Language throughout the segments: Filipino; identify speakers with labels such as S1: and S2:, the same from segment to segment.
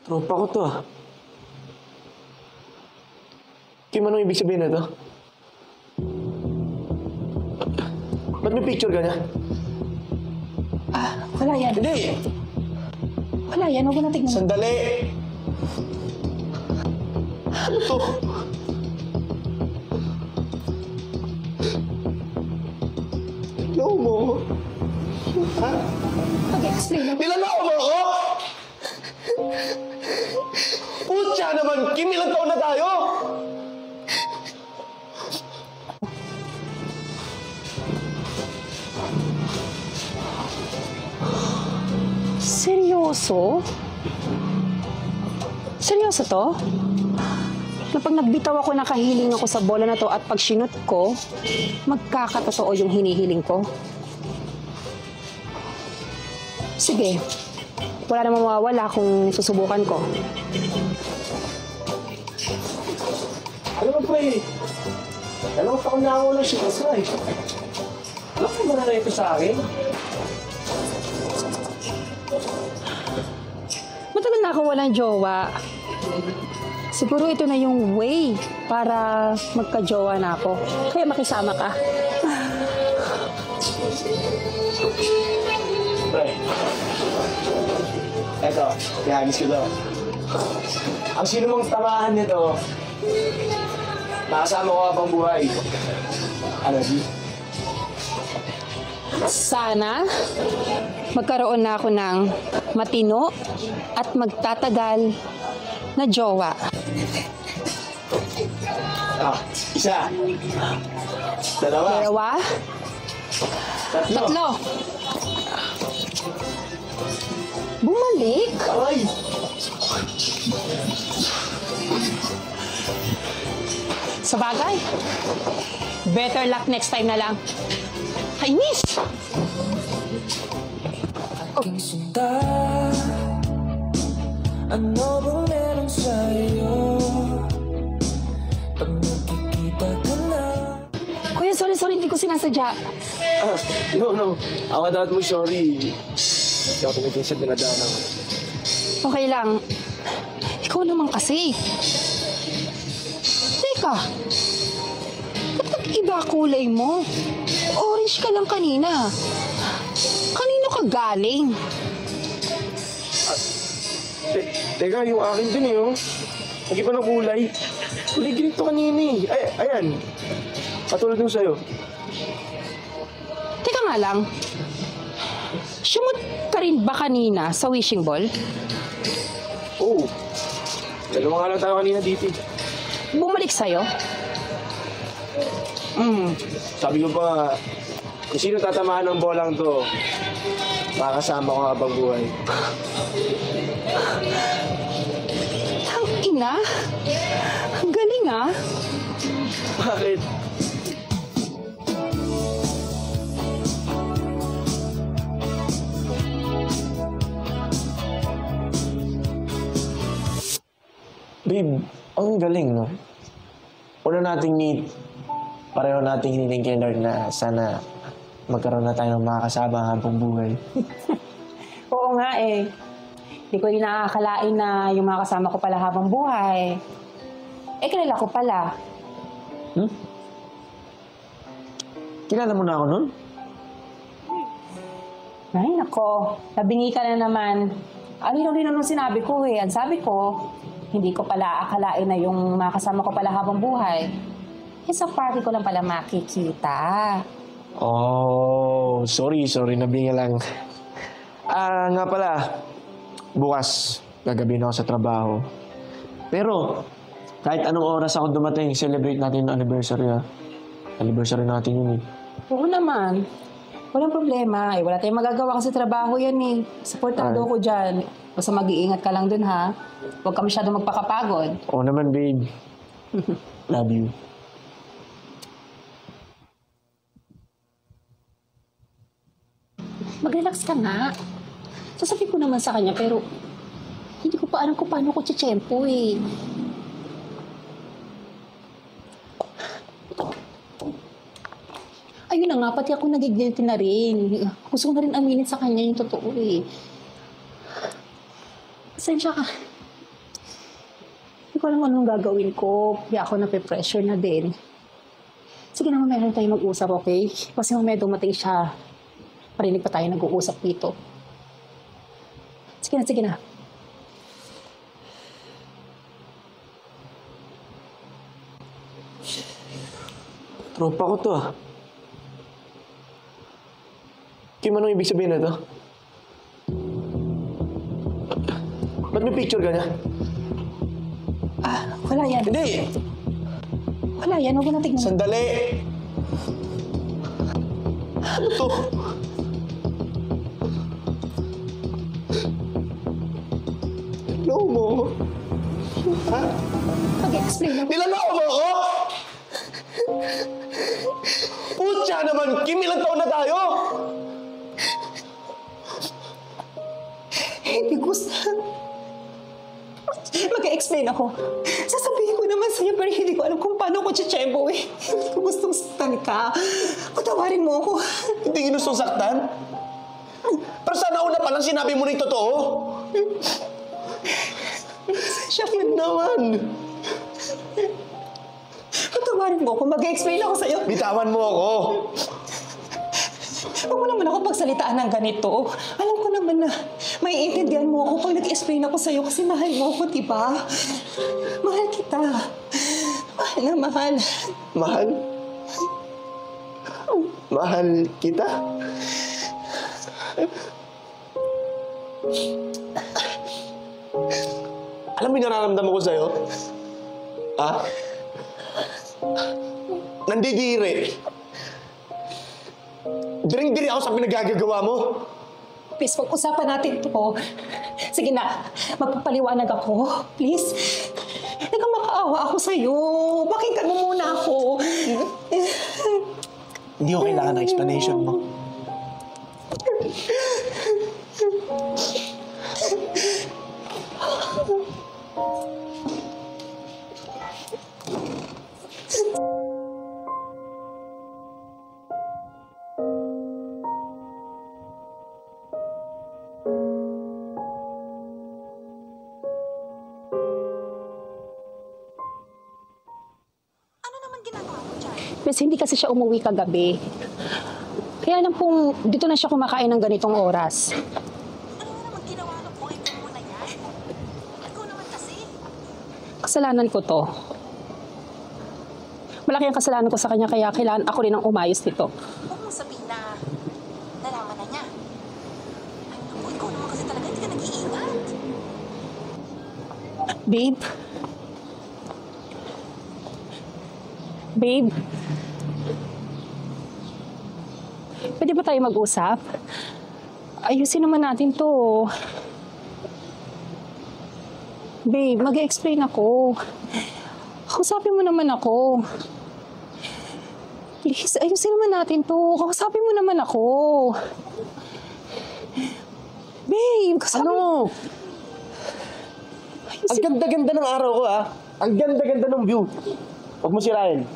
S1: Tropa ko to ah. Kim, anong ibig sabihin na to? Ba't may picture ka niya?
S2: Wala yan.
S1: Hindi!
S2: Wala yan. Huwag mo na tignan.
S1: Sandali! Ano to? Niloko mo ako? Ha?
S2: Pag-explain ako.
S1: Niloko mo ako? Putya naman, Kim! Ilang taon na tayo?
S2: Seryoso? Seryoso to? Na pag nagbitaw ako, nakahiling ako sa bola na to at pag sinut ko, magkakatotoo yung hinihiling ko? Sige. Wala namang mawawala kung susubukan ko.
S1: Alam mo, pre, dalawang taon na ako lang siya sa eh. Alam mo ba na ito sa akin?
S2: Matagal na ako walang jowa. Siguro ito na yung way para magka-jowa na ako. Kaya makisama ka.
S1: Pre, eto, ihagis ko daw. Ang sino mong tamaan nito, makasama ko habang buhay. Ano, di?
S2: Sana magkaroon na ako ng matino at magtatagal na jowa.
S1: Isa. Dalawa.
S2: Dalawa, tatlo. Bumalik?
S1: Aray!
S2: Sa bagay. Better luck next time na lang. Kainis!
S3: Aking sinta, ano bang meron sa'yo? Pag nakikita ka na.
S2: Kuya, sorry, hindi ko sinasadya.
S1: No. Ako dapat mo sorry. Hindi ako tumigil sa dinadaanan ko.
S2: Okay lang. Ikaw naman kasi. Teka. Ba't nag-iba kulay mo? Orange ka lang kanina. Kanino ka galing?
S1: Teka, yung akin din eh, oh. Nag-iba ng kulay. Kulay green to kanina eh. Ayan. Katulad nung sa'yo.
S2: Teka nga lang. Sumot ka rin ba kanina sa wishing ball?
S1: Oo. Dalawa nga lang tayo kanina dito.
S2: Bumalik sa'yo?
S1: Sabi ko pa, kung sino tatamaan ng bolang to, makakasama ko habang buhay.
S2: Ang ina? Ang galing ah.
S1: Bakit? Babe, ang galing, no? Una nating meet, pareho nating hiniling kay Lord na sana magkaroon na tayo ng makakasama habang buhay.
S2: Oo nga eh. Hindi ko rin nakakalain na yung mga kasama ko pala habang buhay. Eh, kilala ko pala.
S1: Kilala mo na ako nun?
S2: Ay, nako. Nabingi ka na naman. Alino-lino nung sinabi ko eh. Ang sabi ko, hindi ko pala akalain na yung mga kasama ko pala habang buhay. Eh, sa party ko lang pala makikita.
S1: Oh, sorry, nabingi lang. Nga pala, bukas, gagabihin ako sa trabaho. Pero, kahit anong oras ako dumating, celebrate natin yung anniversary, ha? Anniversary natin yun, eh.
S2: Oo naman. Walang problema. Eh, wala tayong magagawa kasi trabaho yan eh. Supportado ko dyan. Basta mag-iingat ka lang dun, ha? Huwag ka masyadong magpakapagod.
S1: Oo naman, babe. Love you.
S2: Mag-relax ka nga. Sasabihin ko naman sa kanya, pero hindi ko pa alam kung paano ko tsitsempo eh. Ayun na nga, pati ako nagigilty na rin. Gusto ko na rin aminin sa kanya yung totoo eh. Pasensya ka. ko alam anong gagawin ko. Kaya ako nape-pressure na din. Sige na, mamaya tayo mag-usap, okay? Kasi mamaya dumating siya. Parinig pa tayo nag-uusap dito. Sige na, sige na.
S1: Tropa ko to ah. Kim, anong ibig sabihin na to? Ba't may picture ka niya?
S2: Wala yan.
S1: Hindi!
S2: Wala yan. Huwag mo na tignan.
S1: Sandali! Ano to? Hello mo? Ha?
S2: Mag-explain ako.
S1: Nilaloko mo ako? Putya naman, Kim! Ilang taon na tayo?
S2: Hindi gusto. Mag-explain ako. Sasabihin ko naman sa'yo pero hindi ko alam kung paano ko tiyempo eh. Hindi ko gustong saktan ka. Patawarin mo ako.
S1: Hindi ginustong saktan? Pero sana una pa lang sinabi mo na yung totoo.
S2: Siya
S1: Yan naman.
S2: patawarin mo ako. Mag-explain ako sa'yo.
S1: Bitawan mo ako.
S2: Huwag mo naman ako pagsalitaan ng ganito. Alam ko naman na maiintindihan mo ako pag nag-explain ako sa'yo kasi mahal mo ako, di ba? Mahal kita. Mahal na mahal.
S1: Mahal? Mahal kita? Alam mo yung nararamdaman ko sa'yo? Ha? Nandidiri. Diring-diri ako sa pinagagagawa mo.
S2: Please, pag-usapan natin to. Sige na, magpapaliwanag ako. Please. Nagkamakaawa ako sa'yo. Pakinggan mo muna ako.
S1: Hindi ko kailangan ng explanation mo.
S2: Please, hindi kasi siya umuwi kagabi. Kaya lang pong dito na siya kumakain ng ganitong oras.
S4: Ano naman ginawa ng boyfriend mo na yan? Ikaw naman kasi.
S2: Kasalanan ko to. Malaki ang kasalanan ko sa kanya kaya kailangan ako rin ang umayos nito.
S4: Huwag mong sabihin na nalaman na niya. Ay naku, ikaw naman kasi talaga hindi ka nag-iingat.
S2: Babe? Babe? Pwede ba tayo mag-usap? Ayusin naman natin to. Babe, mag-explain ako. Kausapin mo naman ako. Please, ayusin naman natin to. Kausapin mo naman ako. Babe, kausapin
S1: Ano? Ang ganda-ganda ng araw ko, ah. Ang ganda-ganda ng view. Huwag mo sirain.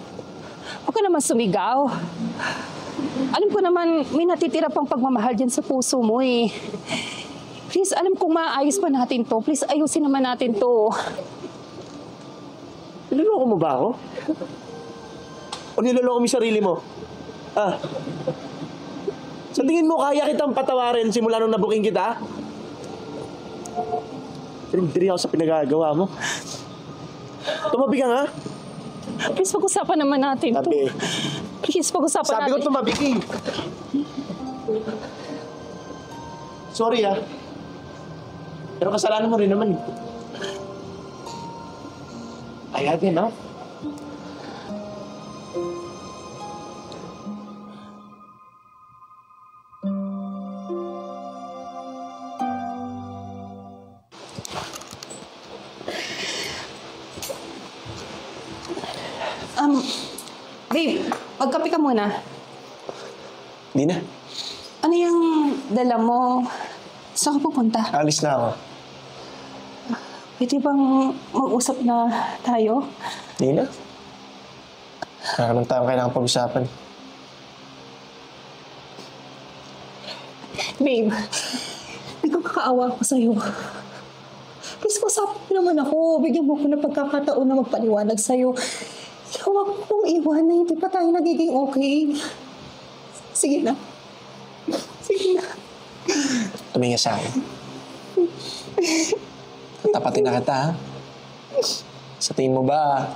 S2: Huwag ka naman sumigaw. Alam ko naman, may natitira pang pagmamahal dyan sa puso mo eh. Please, alam kong maayos pa natin to. Please, ayusin naman natin to.
S1: Niloloko mo ba ako? O niloloko mo yung sarili mo? Ah? Sa tingin mo, kaya kitang patawarin simula nung nabuking kita? Diri ako sa pinagagawa mo. Tumabi ka nga.
S2: Please, pag-usapan naman natin to.
S1: Tabi.
S2: Please, pag-usapan
S1: Sabi ko
S2: natin.
S1: tumabi ka. Sorry ah. Pero kasalanan mo rin naman. I had enough.
S2: Babe, magkape ka muna.
S1: Hindi na.
S2: Ano yung dala mo? Saan ka pupunta?
S1: Alis na ako.
S2: Pwede bang mag-usap na tayo?
S1: Hindi na. Kaya naman tayo kailangan pag-usapan.
S2: Babe, nagkakaawa ako sa'yo.
S5: Please, masapit naman ako. Bigyan mo ko na pagkakataon na magpaliwanag sa'yo. Huwag mong iwan na hindi pa tayo nagiging okay. Sige na. Sige na.
S1: Tumingin sa akin. Tapatin na kita, ha? Sa tingin mo ba,